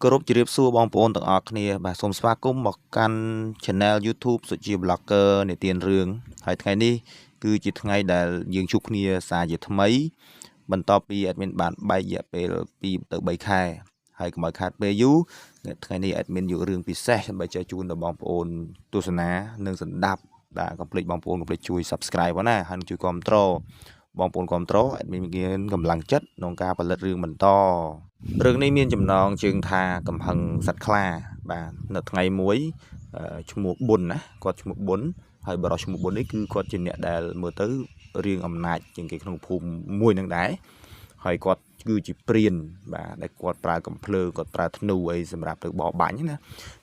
គ្រប់ជ្រាបសួរបងប្អូនទាំងអស់គ្នាបាទសូមស្វាគមន៍មកកាន់ Channel YouTube សុជា Blogger នៃទានរឿងហើយថ្ងៃនេះគឺជាថ្ងៃដែលយើងជួបគ្នាសារជាថ្មីបន្ទាប់ពី admin បានបែករយៈពេល2ទៅ3ខែហើយកុំឲ្យខាតពេលយូរថ្ងៃនេះ admin យករឿងពិសេសដើម្បីចែកជូនដល់បងប្អូនទស្សនានិងសន្តាប់បាទកុំភ្លេចបងប្អូនកុំភ្លេចជួយ Subscribe ផងណាហើយជួយគាំទ្របងប្អូនគាំទ្រ admin មានកម្លាំងចិត្តក្នុងការផលិតរឿងបន្តរឿងនេះមានចំណងជើងថាកំហឹងសត្វខ្លាបាទនៅថ្ងៃមួយឈ្មោះប៊ុនណាគាត់ឈ្មោះប៊ុនហើយបរិសុទ្ធឈ្មោះប៊ុននេះគឺគាត់ជាអ្នកដែលមើលទៅរៀងអំណាចជាងគេក្នុងភូមិមួយនឹងដែរហើយគាត់គឺជាព្រានបាទដែលគាត់ប្រើកំភ្លើគាត់ប្រើធ្នូអីសម្រាប់ទៅបរបាញ់ណា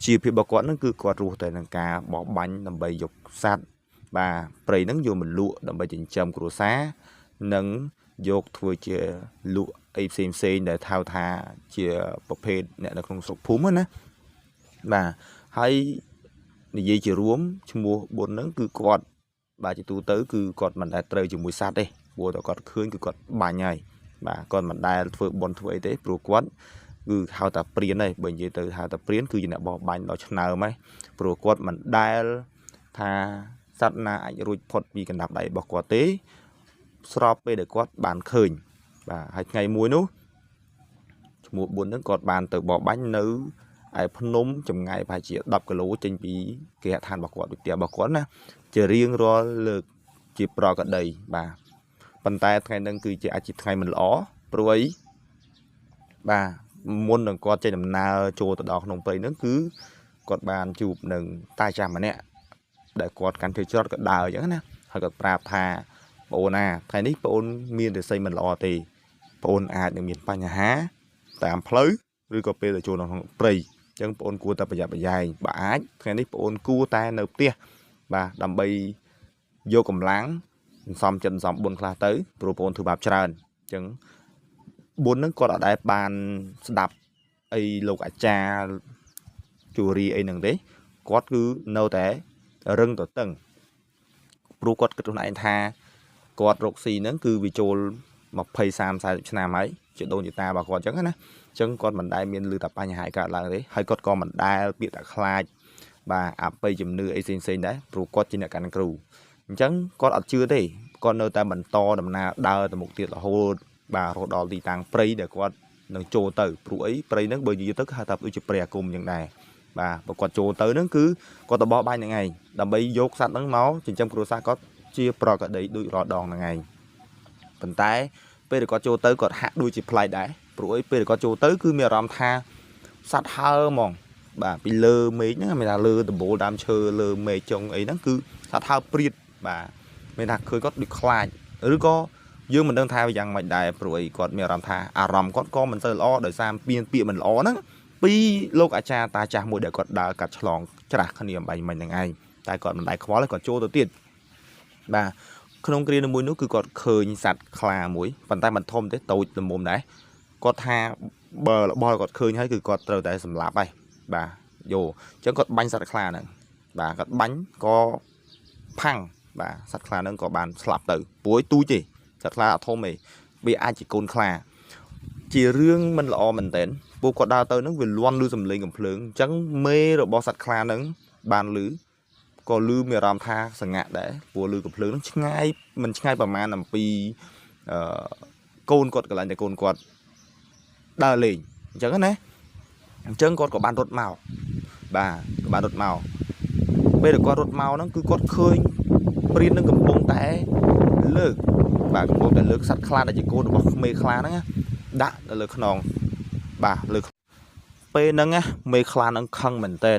ជីវភាពរបស់គាត់នឹងគឺគាត់រស់តែនឹងការបរបាញ់ដើម្បីយកសត្វបាទព្រៃនឹងយកមកលក់ដើម្បីចិញ្ចឹមគ្រួសារនិងយកធ្វើជាលក់អីផ្សេងដែលថាជាប្រភេទអ្នកនៅក្នុងស្រុកភូមិណាបាទហើយនិយាយជារួមឈ្មោះប៊ុនហ្នឹងគឺគាត់បាទជាទូទៅគឺគាត់មិនដែលត្រូវជាមួយសត្វទេព្រោះតែគាត់ឃើញគឺគាត់បាញ់ហើយបាទគាត់មិនដែលធ្វើប៊ុនធ្វើអីទេព្រោះគាត់គឺហៅថាព្រានហើយបើនិយាយទៅហៅថាព្រានគឺជាអ្នកបោះបាញ់ដល់ឆ្នើមហើយព្រោះគាត់មិនដែលថាសត្វណាអាចរួចផុតពីកណ្ដាប់ដៃរបស់គាត់ទេស្របពេលដែលគាត់បានឃើញបាទហើយថ្ងៃមួយនោះឈ្មោះប៊ុនហ្នឹងគាត់បានទៅបរបាញ់នៅឯភ្នំចម្ងាយប្រហែលជា10គីឡូចេញពីគេហដ្ឋានរបស់គាត់ពីផ្ទះរបស់គាត់ណាជារៀងរាល់លើកជាប្រកដីបាទប៉ុន្តែថ្ងៃហ្នឹងគឺជាអាចជាថ្ងៃមិនល្អព្រោះអីបាទមុននឹងគាត់ចេញដំណើរចូលទៅដល់ក្នុងព្រៃហ្នឹងគឺគាត់បានជួបនឹងតាចាស់ម្នាក់ដែលគាត់កាន់ធ្វើច្រត់ក៏ដើរអញ្ចឹងណាហើយគាត់ប្រាប់ថាបងអូនណាថ្ងៃនេះបងអូនមានរាសីមិនល្អទេបងអូនអាចនឹងមានបញ្ហាតាមផ្លូវឬក៏ពេលទៅចូលក្នុងព្រៃអញ្ចឹងបងអូនគួរតែប្រយ័ត្នប្រយែងបើអាចថ្ងៃនេះបងអូនគួរតែនៅផ្ទះបាទដើម្បីយកកម្លាំងសំចិត្តសំបុនខ្លះទៅព្រោះបងអូនធ្វើបាបច្រើនអញ្ចឹងបុនហ្នឹងគាត់អត់ដែលបានស្ដាប់អីលោកអាចារ្យជូរីអីហ្នឹងទេគាត់គឺនៅតែរឹងតឹងព្រោះគាត់គិតខ្លួនឯងថាគាត់រកស៊ីហ្នឹងគឺវាចូល20 30 40ឆ្នាំហើយជាដូនជាតារបស់គាត់អញ្ចឹងណាអញ្ចឹងគាត់មិនដែលមានលឺតែបញ្ហាកើតឡើងទេហើយគាត់ក៏មិនដែលពាក្យតែខ្លាចបាទអបិយជំនឿអីផ្សេងដែរព្រោះគាត់ជាអ្នកកាន់គ្រូអញ្ចឹងគាត់អត់ជឿទេគាត់នៅតែបន្តដំណើរដើរទៅមុខទៀតរហូតបាទរហូតដល់ទីតាំងព្រៃដែលគាត់នឹងចូលទៅព្រោះអីព្រៃហ្នឹងបើនិយាយទៅគឺហៅថាដូចជាព្រៃអាគមអញ្ចឹងដែរបាទបើគាត់ចូលទៅហ្នឹងគឺគាត់ទៅបោះបាញ់ហ្នឹងឯងដើម្បីយកសត្វហ្នឹងមកចិញ្ចឹមគ្រួសារគាត់ជាប្រកដីដូចរាល់ដងហ្នឹងឯងប៉ុន្តែពេលដែលគាត់ចូលទៅគាត់ហាក់ដូចជាប្លែកដែរព្រោះអីពេលដែលគាត់ចូលទៅគឺមានអារម្មណ៍ថាសត្វហើហ្មងបាទពីលើមេឃហ្នឹងមានថាលើដំបូលដើមឈើលើមេឃចុងអីហ្នឹងគឺសត្វហើព្រាតបាទមានថាឃើញគាត់ដូចខ្លាចឬក៏យើងមិនដឹងថាយ៉ាងម៉េចដែរព្រោះអីគាត់មានអារម្មណ៍ថាអារម្មណ៍គាត់ក៏មិនសូវល្អដោយសារមានពាក្យមិនល្អហ្នឹងពីលោកអាចារ្យតាចាស់មួយដែលគាត់ដើរកាត់ឆ្លងច្រាស់គ្នាអំបញ្ញមិញហ្នឹងឯងតែគាត់មិនដែលខ្វល់ទេគាត់ចូលទៅទៀតបាទក្នុងគ្រាមួយនោះគឺគាត់ឃើញសត្វខ្លាមួយប៉ុន្តែមិនធំទេតូចល្មមដែរគាត់ថាបើរបស់គាត់ឃើញហើយគឺគាត់ត្រូវតែសម្លាប់ហើយបាទយកអញ្ចឹងគាត់បាញ់សត្វខ្លាហ្នឹងបាទគាត់បាញ់ក៏ផាំងបាទសត្វខ្លាហ្នឹងក៏បានស្លាប់ទៅព្រួយទូចទេសត្វខ្លាអត់ធំទេវាអាចជាកូនខ្លាជារឿងមិនល្អមែនតើពួកគាត់ដើរទៅហ្នឹងវាលន់ឮសំឡេងកំភ្លើងអញ្ចឹងមេរបស់សត្វខ្លាហ្នឹងបានឮក៏ឮមានអារម្មណ៍ថាសង្ហាក់ដែរព្រោះឮកំភ្លើងហ្នឹងឆ្ងាយមិនឆ្ងាយប្រហែលអំពីកូនគាត់កន្លែងតែកូនគាត់ដើរលេងអញ្ចឹងណាអញ្ចឹងគាត់ក៏បានរត់មកបាទក៏បានរត់មកពេលដែលគាត់រត់មកហ្នឹងគឺគាត់ឃើញព្រាននឹងកំពុងតែលើកបាទកំពុងតែលើកសត្វខ្លាដែលជាកូនរបស់មេខ្លាហ្នឹងដាក់នៅលើខ្នងបាទលើពេលហ្នឹងមេខ្លាហ្នឹងខឹងមែនតើ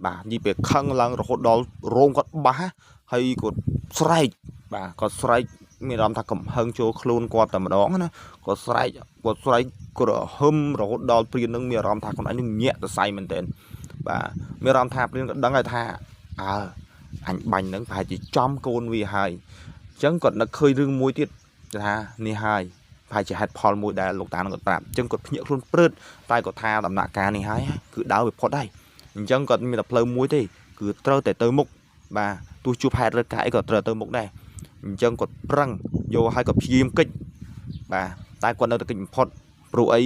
បាទនិយាយពីខឹងឡើងរហូតដល់រោមគាត់បាសហើយគាត់ស្រែកបាទគាត់ស្រែកមានអារម្មណ៍ថាកំហឹងចូលខ្លួនគាត់តែម្ដងណាគាត់ស្រែកក្រហឹមរហូតដល់ព្រាននឹងមានអារម្មណ៍ថាខ្លួនឯងនឹងញាក់សរសៃមែនតើបាទមានអារម្មណ៍ថាព្រានក៏ដឹងហើយថាអញបាញ់នឹងប្រហែលជាចំកូនវាហើយអញ្ចឹងគាត់នឹកឃើញរឿងមួយទៀតថានេះហើយប្រហែលជាហេតុផលមួយដែលលោកតានឹងគាត់ប្រាប់អញ្ចឹងគាត់ភ្ញាក់ខ្លួនព្រឺតតែគាត់ថាដំណាក់កាលនេះហើយគឺដើរវាផុតហើយអញ្ចឹងគាត់មានតែផ្លូវមួយទេគឺត្រូវតែទៅមុខបាទទោះជួបហេតុរឹកកាយក៏ត្រូវទៅមុខដែរអញ្ចឹងគាត់ប្រឹងយកឲ្យគាត់ព្យាយាមកិច្ចបាទតែគាត់នៅតែកិច្ចបំផុតព្រោះអី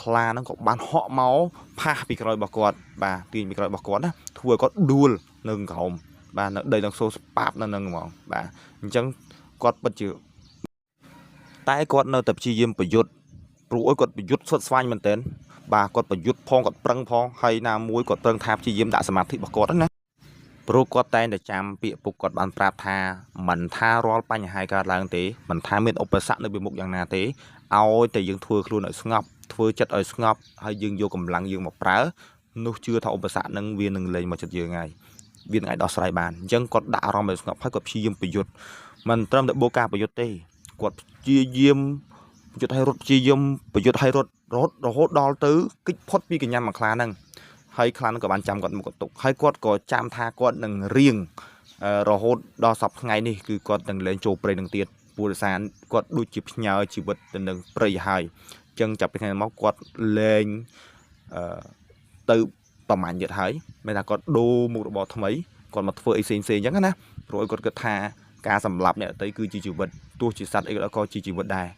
ខ្លាហ្នឹងក៏បានហក់មកផាសពីក្រោយរបស់គាត់បាទទាញពីក្រោយរបស់គាត់ណាធ្វើឲ្យគាត់ដួលនៅក្រោមបាទនៅដីនឹងសូស្ប៉ាបនៅនឹងហ្មងបាទអញ្ចឹងគាត់ពិតជាតែគាត់នៅតែព្យាយាមប្រយុទ្ធព្រោះឲ្យគាត់ប្រយុទ្ធសុទ្ធស្វែងមែនទែនបាទគាត់ប្រយុទ្ធផងគាត់ប្រឹងផងហើយណាមួយគាត់ប្រឹងថាព្យាយាមដាក់សមាធិរបស់គាត់ណាព្រោះគាត់តែងតែចាំពាក្យពុកគាត់បានប្រាប់ថាមិនថារាល់បញ្ហាកើតឡើងទេមិនថាមានឧបសគ្គនៅពីមុខយ៉ាងណាទេឲ្យតែយើងធ្វើខ្លួនឲ្យស្ងប់ធ្វើចិត្តឲ្យស្ងប់ហើយយើងយកកម្លាំងយើងមកប្រើនោះជឿថាឧបសគ្គនឹងវានឹងលែងមកចិត្តយើងហើយវានឹងអាចដោះស្រាយបានអញ្ចឹងគាត់ដាក់អារម្មណ៍ឲ្យស្ងប់ហើយគាត់ព្យាយាមប្រយុទ្ធមិនត្រឹមតែបូកការប្រយុទ្ធទេគាត់ព្យាយាមប្រយុទ្ធឲ្យរត់ព្យាយាមប្រយុទ្ធឲ្យរត់រហូតដល់ទៅគេចផុតពីកញ្ញាមួយខ្លាហ្នឹងហើយខ្លាហ្នឹងក៏បានចាំគាត់មកទុកហើយគាត់ក៏ចាំថាគាត់នឹងរៀងរហូតដល់សប្តាហ៍ថ្ងៃនេះគឺគាត់នឹងលែងចូលព្រៃនឹងទៀតព្រោះដោយសារគាត់ដូចជាផ្ញើជីវិតទៅនឹងព្រៃហើយអញ្ចឹងចាប់ពីថ្ងៃមកគាត់លែងទៅប្រមាញ់ទៀតហើយមានថាគាត់ដូរមុខរបរថ្មីគាត់មកធ្វើអីផ្សេងៗអញ្ចឹងណាព្រោះគាត់គិតថាការសម្លាប់អ្នកដទៃគឺជាជីវិតទោះជាសត្វអីក៏ជាជីវិតដែរ